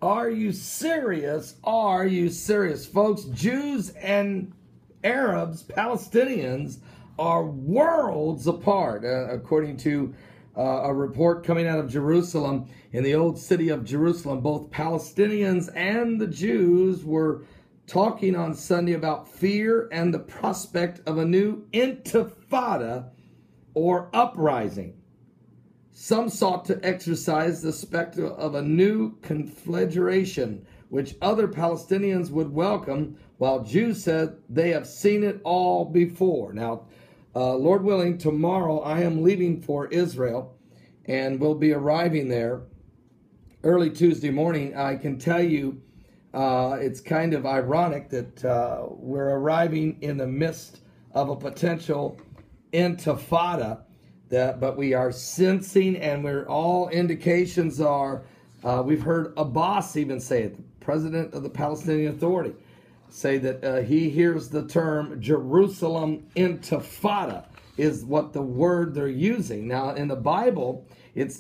Are you serious? Are you serious? Folks, Jews and Arabs, Palestinians, are worlds apart, according to a report coming out of Jerusalem. In the old city of Jerusalem, both Palestinians and the Jews were talking on Sunday about fear and the prospect of a new intifada, or uprising. Some sought to exercise the specter of a new conflagration, which other Palestinians would welcome, while Jews said they have seen it all before. Now, Lord willing, tomorrow I am leaving for Israel and will be arriving there early Tuesday morning. I can tell you it's kind of ironic that we're arriving in the midst of a potential intifada, but we are sensing, and we're all indications are, we've heard Abbas even say it, the president of the Palestinian Authority, say that he hears the term Jerusalem Intifada is what the word they're using. Now, in the Bible, it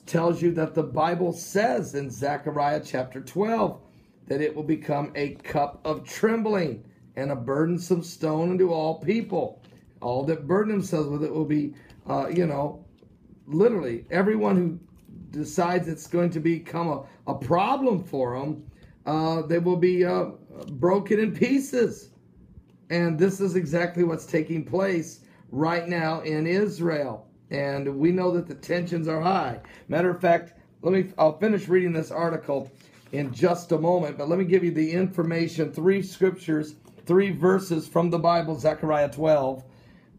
tells you that the Bible says in Zechariah chapter 12 that it will become a cup of trembling and a burdensome stone unto all people. All that burden themselves with it will be, literally everyone who decides it's going to become a problem for them, they will be broken in pieces. And this is exactly what's taking place right now in Israel. And we know that the tensions are high. Matter of fact, I'll finish reading this article in just a moment, but let me give you the information, 3 scriptures, 3 verses from the Bible, Zechariah 12,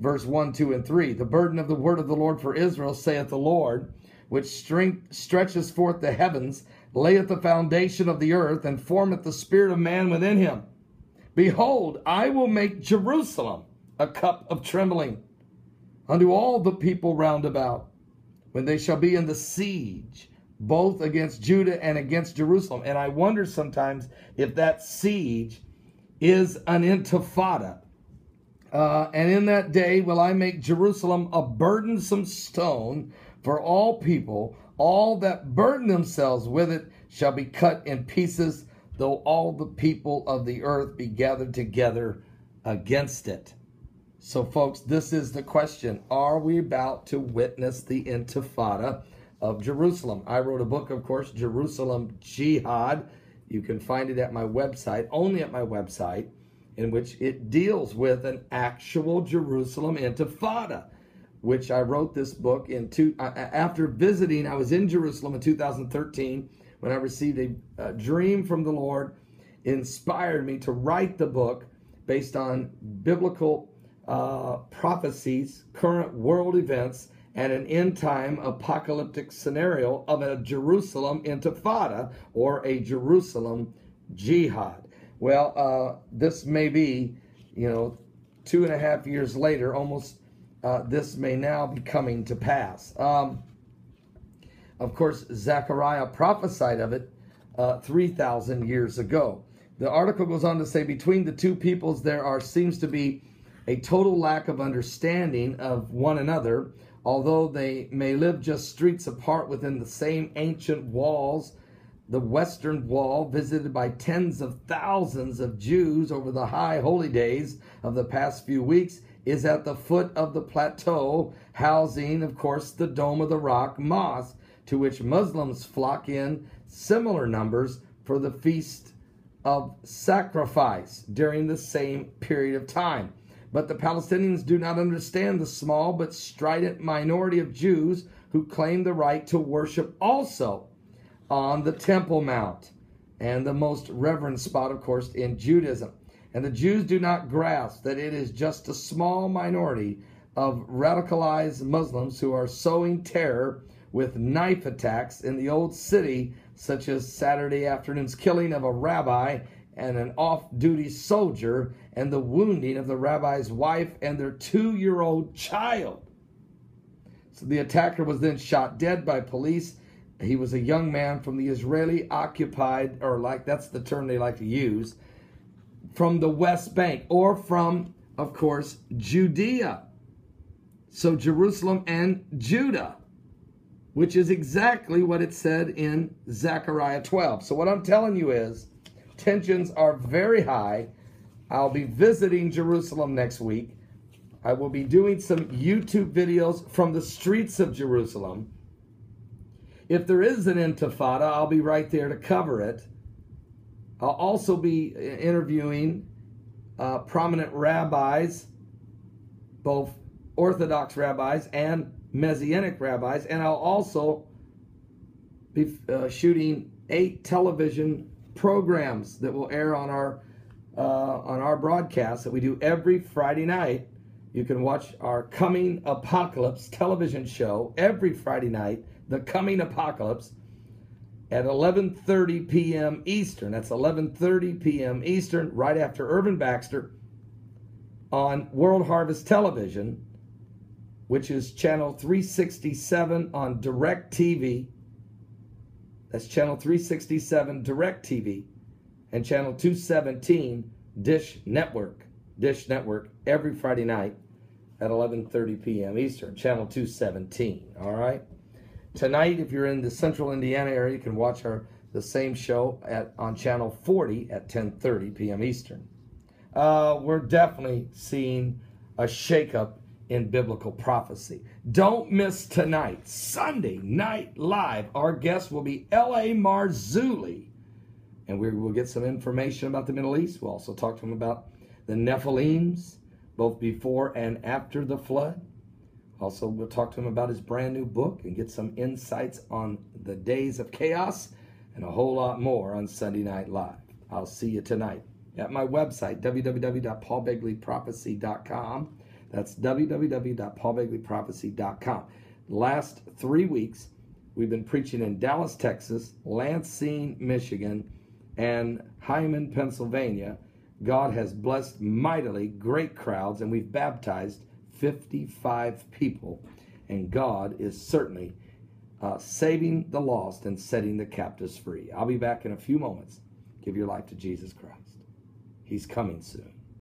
verse 1, 2, and 3. The burden of the word of the Lord for Israel, saith the Lord, which stretches forth the heavens, layeth the foundation of the earth, and formeth the spirit of man within him. Behold, I will make Jerusalem a cup of trembling unto all the people round about, when they shall be in the siege, both against Judah and against Jerusalem. And I wonder sometimes if that siege is an intifada. And in that day will I make Jerusalem a burdensome stone for all people. All that burden themselves with it shall be cut in pieces, though all the people of the earth be gathered together against it. So, folks, this is the question. Are we about to witness the intifada of Jerusalem? I wrote a book, of course, Jerusalem Jihad. You can find it at my website, only at my website, in which it deals with an actual Jerusalem intifada, which I wrote this book after visiting. I was in Jerusalem in 2013 when I received a dream from the Lord, inspired me to write the book based on biblical prophecies, current world events, and an end-time apocalyptic scenario of a Jerusalem intifada, or a Jerusalem jihad. Well, this may be, 2.5 years later, almost, this may now be coming to pass. Of course, Zechariah prophesied of it 3,000 years ago. The article goes on to say, between the two peoples there seems to be a total lack of understanding of one another, although they may live just streets apart within the same ancient walls. The Western Wall, visited by tens of thousands of Jews over the high holy days of the past few weeks, is at the foot of the plateau, housing, of course, the Dome of the Rock Mosque, to which Muslims flock in similar numbers for the Feast of Sacrifice during the same period of time. But the Palestinians do not understand the small but strident minority of Jews who claim the right to worship also on the Temple Mount, and the most reverend spot, of course, in Judaism. And the Jews do not grasp that it is just a small minority of radicalized Muslims who are sowing terror with knife attacks in the old city, such as Saturday afternoon's killing of a rabbi and an off-duty soldier, and the wounding of the rabbi's wife and their 2-year-old child. So the attacker was then shot dead by police. He was a young man from the Israeli occupied, that's the term they like to use, from the West Bank, or from, of course, Judea. So Jerusalem and Judah which is exactly what it said in Zechariah 12. So what I'm telling you is, tensions are very high. I'll be visiting Jerusalem next week. I will be doing some YouTube videos from the streets of Jerusalem. If there is an intifada, I'll be right there to cover it. I'll also be interviewing prominent rabbis, both Orthodox rabbis and Messianic rabbis, and I'll also be shooting 8 television programs that will air on our broadcast that we do every Friday night. You can watch our Coming Apocalypse television show every Friday night, The Coming Apocalypse, at 11:30 p.m. Eastern. That's 11:30 p.m. Eastern, right after Irvin Baxter, on World Harvest Television, which is channel 367 on Direct TV. That's channel 367 Direct TV, and channel 217 Dish Network. Dish Network every Friday night at 11:30 p.m. Eastern, channel 217. All right. Tonight, if you're in the Central Indiana area, you can watch the same show on channel 40 at 10:30 p.m. Eastern. We're definitely seeing a shakeup in biblical prophecy. Don't miss tonight, Sunday Night Live. Our guest will be L.A. Marzulli, and we will get some information about the Middle East. We'll also talk to him about the Nephilims, both before and after the flood. Also, we'll talk to him about his brand new book and get some insights on the days of chaos and a whole lot more on Sunday Night Live. I'll see you tonight at my website, www.paulbegleyprophecy.com. That's www.paulbegleyprophecy.com. The last 3 weeks, we've been preaching in Dallas, Texas, Lansing, Michigan, and Hyman, Pennsylvania. God has blessed mightily, great crowds, and we've baptized 55 people. And God is certainly saving the lost and setting the captives free. I'll be back in a few moments. Give your life to Jesus Christ. He's coming soon.